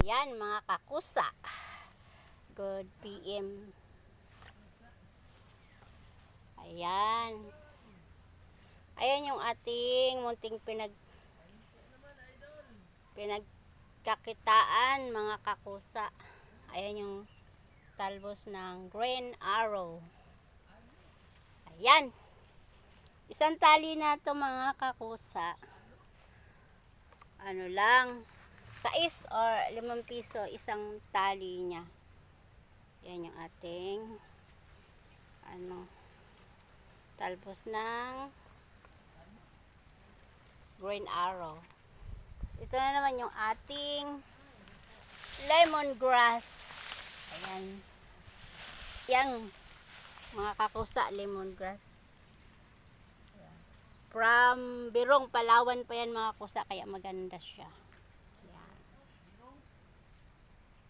Ayan mga kakusa. Good PM. Ayan. Ayan yung ating munting pinagkakitaan mga kakusa. Ayan yung talbos ng green arrow. Ayan. Isang tali na to mga kakusa. Ano lang, 6 or 5 piso isang tali niya. Yan yung ating talbos ng green arrow. Ito na naman yung ating lemongrass. Ayan. Yan mga kakusa, lemongrass. From Birong, Palawan pa yan mga kusa, kaya maganda siya.